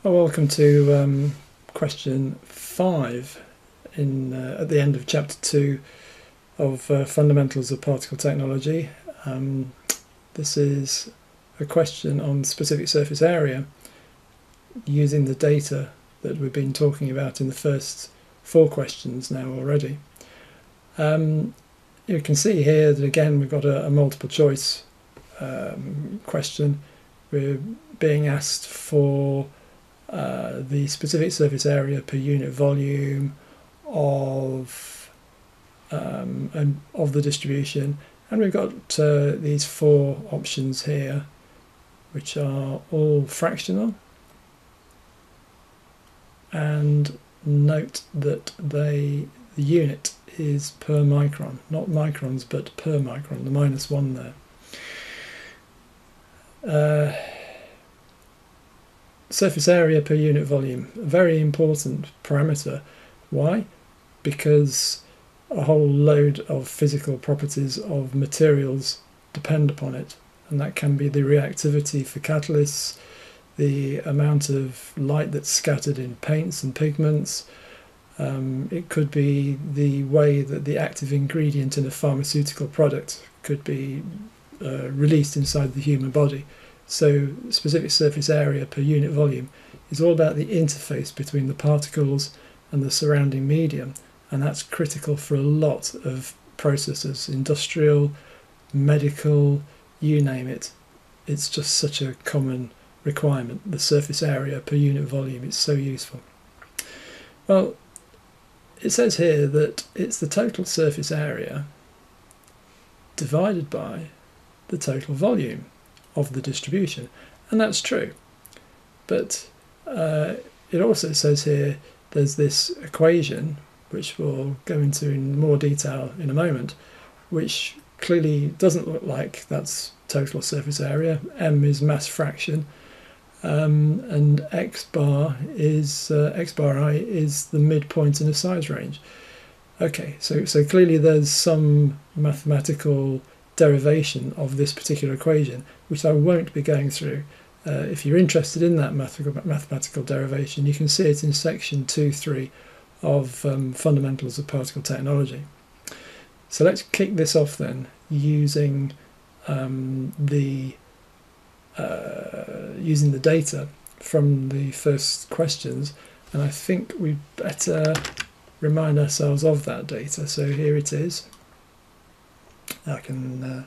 Well, welcome to question 5 at the end of chapter 2 of Fundamentals of Particle Technology. This is a question on specific surface area using the data that we've been talking about in the first 4 questions now already. You can see here that again we've got a multiple choice question. We're being asked for the specific surface area per unit volume of the distribution, and we've got these 4 options here, which are all fractional, and note that the unit is per micron, not microns but per micron, the -1 there. Surface area per unit volume, a very important parameter. Why? Because a whole load of physical properties of materials depend upon it, and that can be the reactivity for catalysts, the amount of light that's scattered in paints and pigments. It could be the way that the active ingredient in a pharmaceutical product could be released inside the human body. So specific surface area per unit volume is all about the interface between the particles and the surrounding medium, and that's critical for a lot of processes, industrial, medical, you name it. It's just such a common requirement, the surface area per unit volume. It's so useful. Well, it says here that it's the total surface area divided by the total volume of the distribution, and that's true, but it also says here there's this equation, which we'll go into in more detail in a moment, which clearly doesn't look like that's total surface area. M is mass fraction, and x bar I is the midpoint in a size range. Okay, so clearly there's some mathematical derivation of this particular equation, which I won't be going through. If you're interested in that mathematical derivation, you can see it in section 2.3 of Fundamentals of Particle Technology. So let's kick this off then using the data from the first questions, and I think we'd better remind ourselves of that data. So here it is. I can,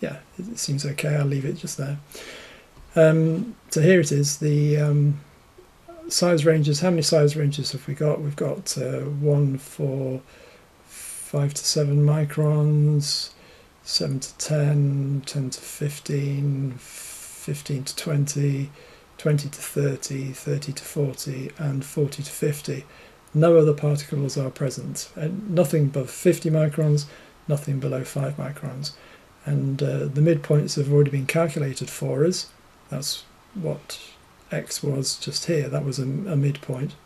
yeah, it seems okay, I'll leave it just there. So here it is, the size ranges. How many size ranges have we got? We've got one for 5 to 7 microns, 7 to 10, 10 to 15, 15 to 20, 20 to 30, 30 to 40, and 40 to 50. No other particles are present, and nothing above 50 microns, nothing below 5 microns. And the midpoints have already been calculated for us. That's what x was just here. That was a midpoint.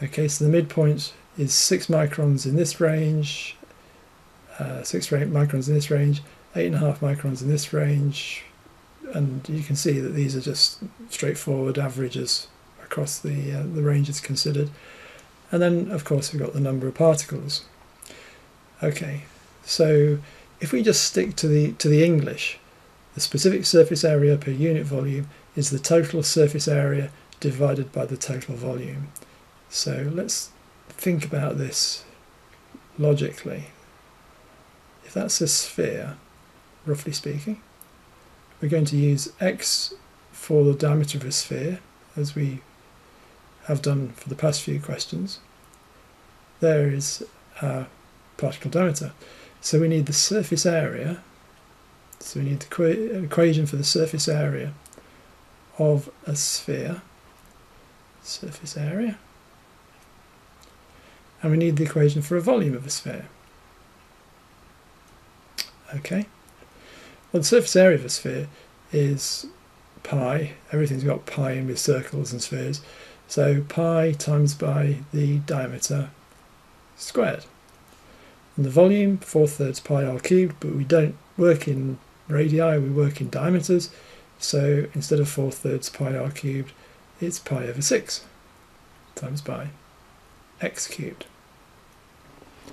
Okay, so the midpoint is 6 microns in this range, 6 or 8 microns in this range, 8.5 microns in this range, and you can see that these are just straightforward averages across the ranges considered. And then, of course, we've got the number of particles. Okay, so if we just stick to the English, the specific surface area per unit volume is the total surface area divided by the total volume. So let's think about this logically. If that's a sphere, roughly speaking, we're going to use x for the diameter of a sphere, as we have done for the past few questions. There is our particle diameter. So we need the surface area, so we need the equation for the surface area of a sphere, surface area, and we need the equation for a volume of a sphere. Okay, well, the surface area of a sphere is pi. Everything's got pi in with circles and spheres, so pi times by the diameter squared. And the volume, 4/3 pi r cubed, but we don't work in radii, we work in diameters, so instead of 4/3 pi r cubed, it's pi over 6 times by x cubed.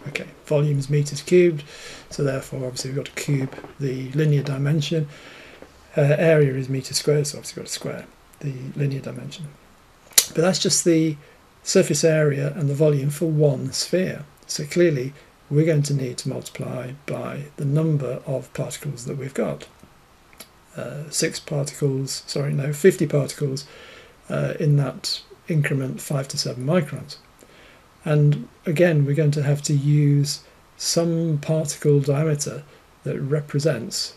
Okay, volume is meters cubed, so therefore obviously we've got to cube the linear dimension. Area is meters squared, so obviously we've got to square the linear dimension. But that's just the surface area and the volume for one sphere. So clearly we're going to need to multiply by the number of particles that we've got. 50 particles in that increment 5 to 7 microns. And again, we're going to have to use some particle diameter that represents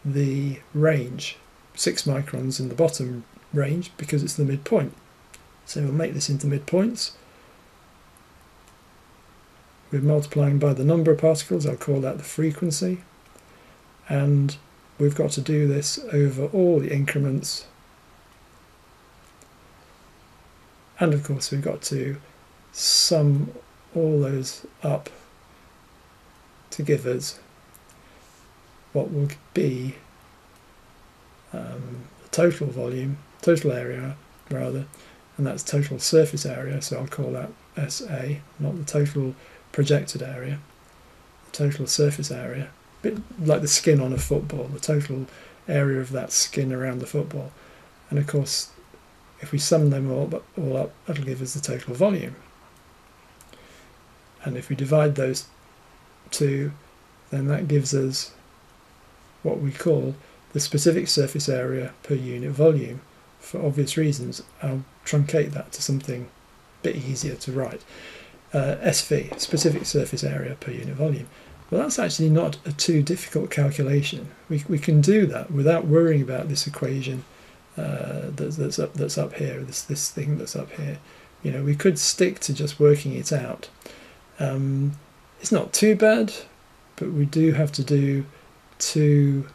the range, 6 microns in the bottom range, because it's the midpoint. So we'll make this into midpoints. We're multiplying by the number of particles, I'll call that the frequency. And we've got to do this over all the increments. And of course we've got to sum all those up to give us what will be the total volume, total area rather, and that's total surface area, so I'll call that SA, not the total projected area, the total surface area, a bit like the skin on a football, the total area of that skin around the football. And of course if we sum them all up, that'll give us the total volume. And if we divide those two, then that gives us what we call the specific surface area per unit volume. For obvious reasons, I'll truncate that to something a bit easier to write. SV, specific surface area per unit volume. Well, that's actually not a too difficult calculation. We can do that without worrying about this equation that's up here, this thing that's up here. You know, we could stick to just working it out. It's not too bad, but we do have to do two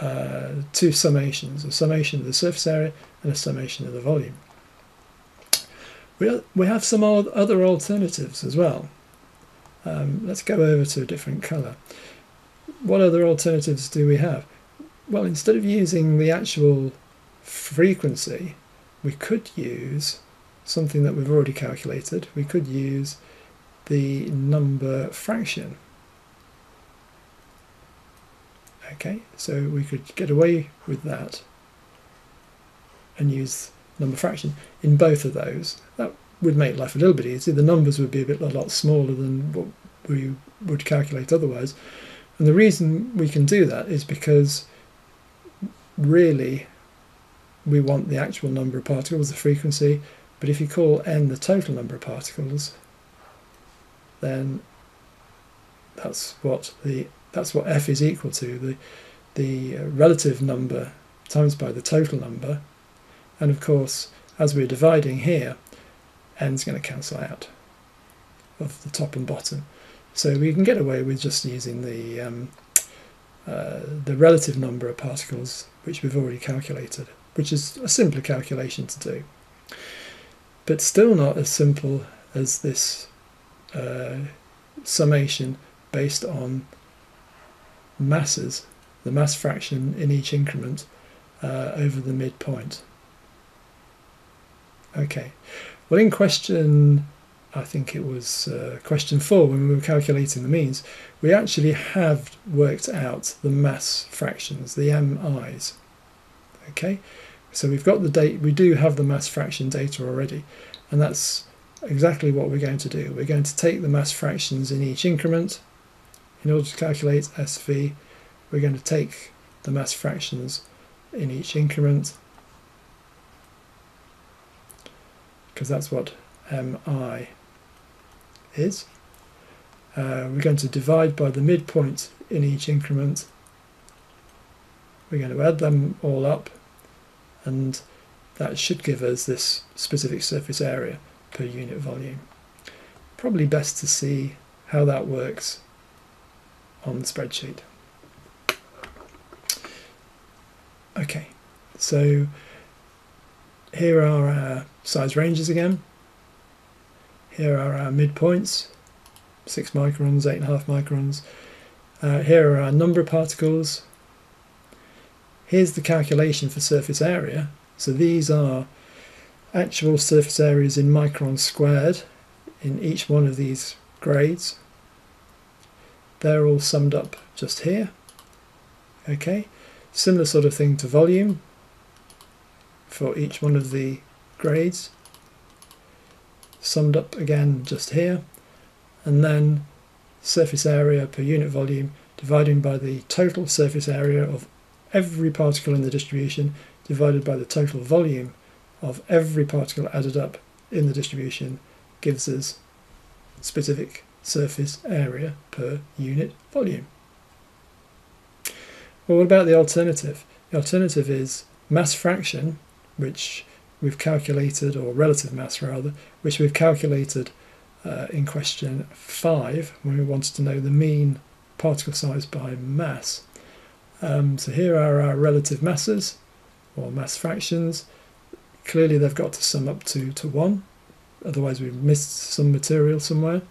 summations, a summation of the surface area and a summation of the volume. We have some other alternatives as well. Let's go over to a different colour. What other alternatives do we have? Well, instead of using the actual frequency, we could use something that we've already calculated. We could use the number fraction. Okay, so we could get away with that and use number fraction in both of those. That would make life a little bit easier. The numbers would be a lot smaller than what we would calculate otherwise. And the reason we can do that is because really we want the actual number of particles, the frequency, but if you call n the total number of particles, then that's what f is equal to, the relative number times by the total number. And of course, as we're dividing here, n's going to cancel out of the top and bottom. So we can get away with just using the relative number of particles, which we've already calculated, which is a simpler calculation to do. But still not as simple as this summation based on masses, the mass fraction in each increment over the midpoint. Okay, well, in question, I think it was question 4, when we were calculating the means, we actually have worked out the mass fractions, the mi's. Okay, so we've got the data, we do have the mass fraction data already, and that's exactly what we're going to do. We're going to take the mass fractions in each increment. In order to calculate SV, we're going to take the mass fractions in each increment, because that's what mi is. We're going to divide by the midpoint in each increment. We're going to add them all up, and that should give us this specific surface area per unit volume. Probably best to see how that works on the spreadsheet. Okay, so here are our size ranges again. Here are our midpoints, 6 microns, 8.5 microns. Here are our number of particles. Here's the calculation for surface area. So these are actual surface areas in microns squared in each one of these grades. They're all summed up just here. Okay, similar sort of thing to volume for each one of the grades, summed up again just here, and then surface area per unit volume divided by the total surface area of every particle in the distribution divided by the total volume of every particle added up in the distribution gives us specific surface area per unit volume. Well, what about the alternative? The alternative is mass fraction, which we've calculated, or relative mass rather, which we've calculated in question 5 when we wanted to know the mean particle size by mass. So here are our relative masses, or mass fractions. Clearly they've got to sum up to 1, otherwise we've missed some material somewhere.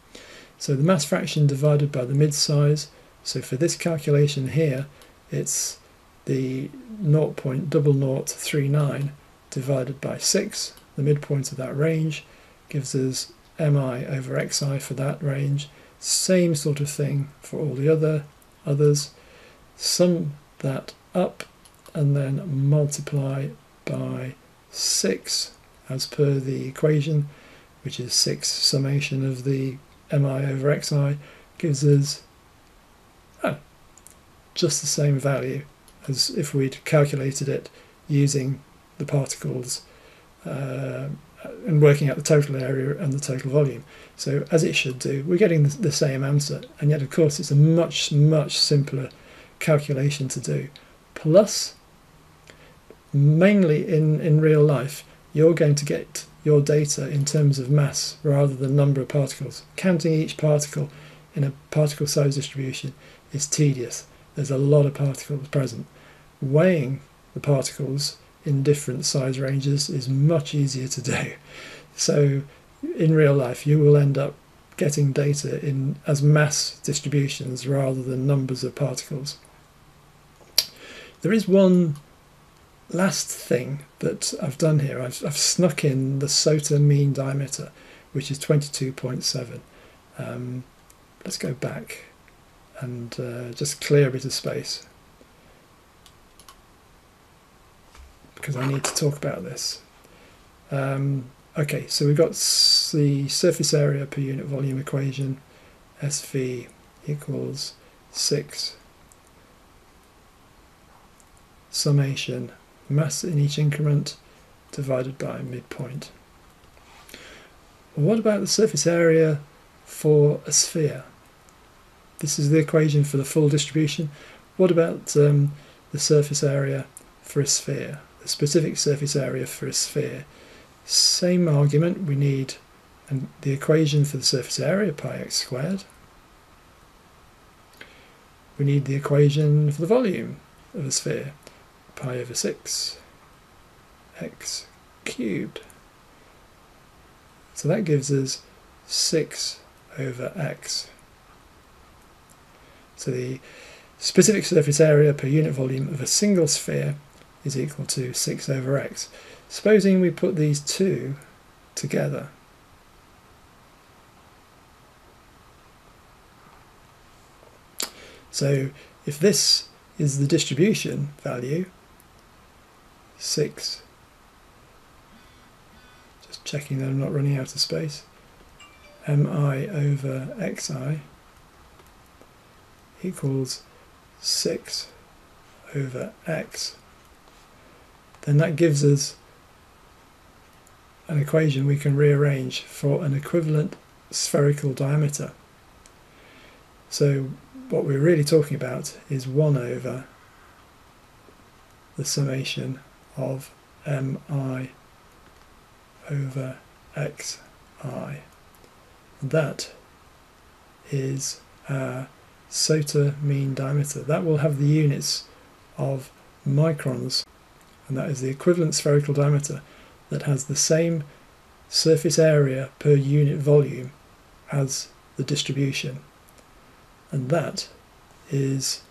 So the mass fraction divided by the mid size, so for this calculation here it's the 0.0039 divided by 6, the midpoint of that range, gives us mi over xi for that range. Same sort of thing for all the others. Sum that up and then multiply by 6 as per the equation, which is 6 summation of the mi over xi, gives us just the same value as if we'd calculated it using the particles and working out the total area and the total volume. So as it should do, we're getting the same answer, and yet of course it's a much simpler calculation to do. Plus, mainly in real life, you're going to get your data in terms of mass rather than number of particles. Counting each particle in a particle size distribution is tedious. There's a lot of particles present. Weighing the particles in different size ranges is much easier to do. So in real life you will end up getting data in as mass distributions rather than numbers of particles. There is one last thing that I've done here. I've snuck in the Ch2 mean diameter, which is 22.7. Let's go back and just clear a bit of space, because I need to talk about this. Okay, so we've got the surface area per unit volume equation, SV equals 6 summation mass in each increment divided by midpoint. Well, what about the surface area for a sphere? This is the equation for the full distribution. What about the surface area for a sphere? The specific surface area for a sphere. Same argument, we need the equation for the surface area, pi x squared. We need the equation for the volume of a sphere, pi over 6 x cubed. So that gives us 6 over x. So the specific surface area per unit volume of a single sphere is equal to 6 over x. Supposing we put these two together. So if this is the distribution value, 6, just checking that I'm not running out of space, mi over xi equals 6 over x, then that gives us an equation we can rearrange for an equivalent spherical diameter. So what we're really talking about is 1 over the summation of mi over xi. That is our Ch2 mean diameter. That will have the units of microns, and that is the equivalent spherical diameter that has the same surface area per unit volume as the distribution. And that is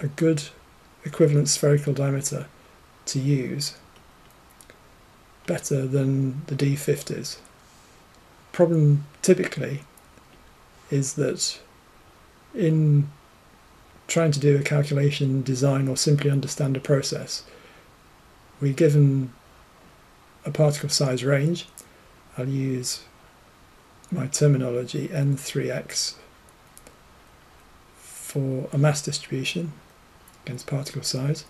a good equivalent spherical diameter to use better than the D50s. Problem typically is that in trying to do a calculation, design, or simply understand a process, we're given a particle size range. I'll use my terminology N3x for a mass distribution against particle size.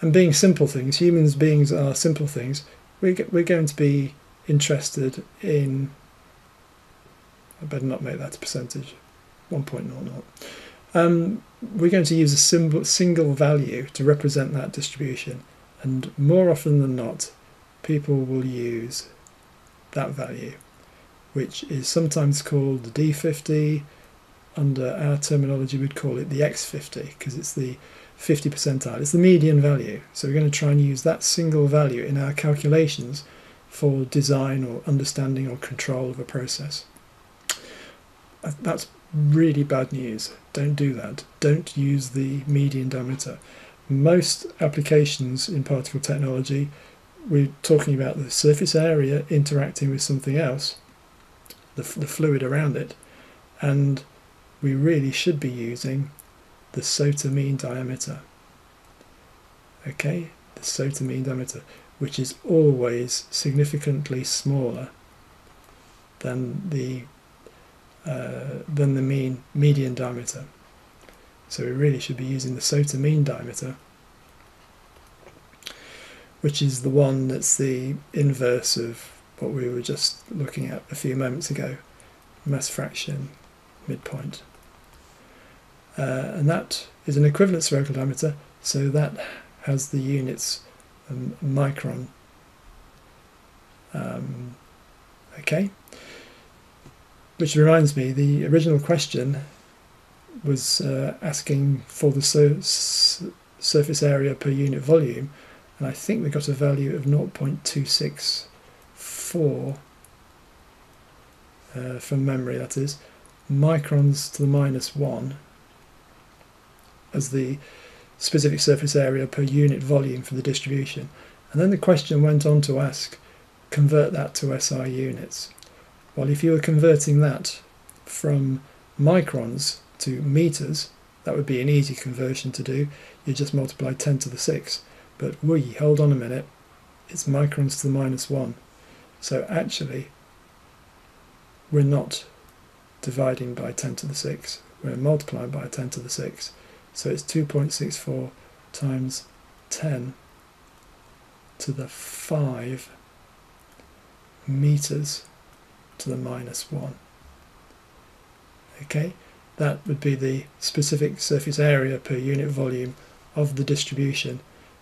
And being simple things, human beings are simple things, we're going to be interested in, I better not make that a percentage, 1.00. We're going to use a single value to represent that distribution, and more often than not people will use that value, which is sometimes called the D50. Under our terminology we'd call it the X50 because it's the 50 percentile, it's the median value. So we're going to try and use that single value in our calculations for design or understanding or control of a process. That's really bad news. Don't do that. Don't use the median diameter. Most applications in particle technology, we're talking about the surface area interacting with something else, the fluid around it, and we really should be using the SOTA mean diameter. Okay, the SOTA mean diameter, which is always significantly smaller than the median diameter. So we really should be using the SOTA mean diameter, which is the one that's the inverse of what we were just looking at a few moments ago, mass fraction midpoint. And that is an equivalent spherical diameter, so that has the units micron. Okay, which reminds me, the original question was asking for the surface area per unit volume, and I think we got a value of 0.264 from memory, that is, microns to the -1 as the specific surface area per unit volume for the distribution. And then the question went on to ask, convert that to SI units. Well, if you were converting that from microns to meters, that would be an easy conversion to do. You just multiply 10 to the 6. But hold on a minute, it's microns to the -1. So actually, we're not dividing by 10 to the 6, we're multiplying by 10 to the 6. So it's 2.64 times 10 to the 5 meters to the -1. Okay, that would be the specific surface area per unit volume of the distribution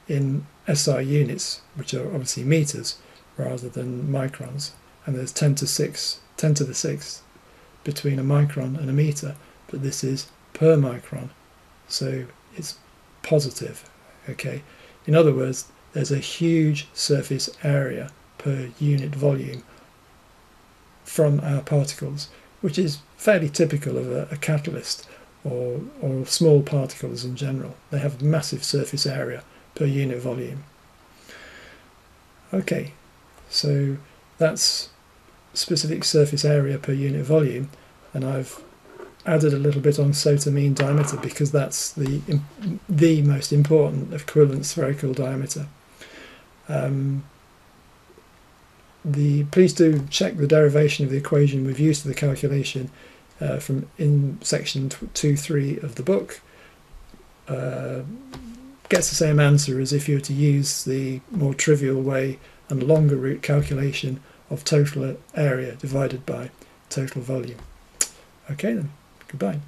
in SI units, which are obviously meters rather than microns. And there's 10 to the 6 between a micron and a meter, but this is per micron, so it's positive. Okay, in other words, there's a huge surface area per unit volume from our particles, which is fairly typical of a catalyst or small particles in general. They have massive surface area per unit volume. Okay, so that's specific surface area per unit volume, and I've added a little bit on SOTA mean diameter because that's the most important equivalent spherical diameter. Please do check the derivation of the equation we've used for the calculation from in section 2.3 of the book. Gets the same answer as if you were to use the more trivial way and longer route calculation of total area divided by total volume. Okay then, goodbye.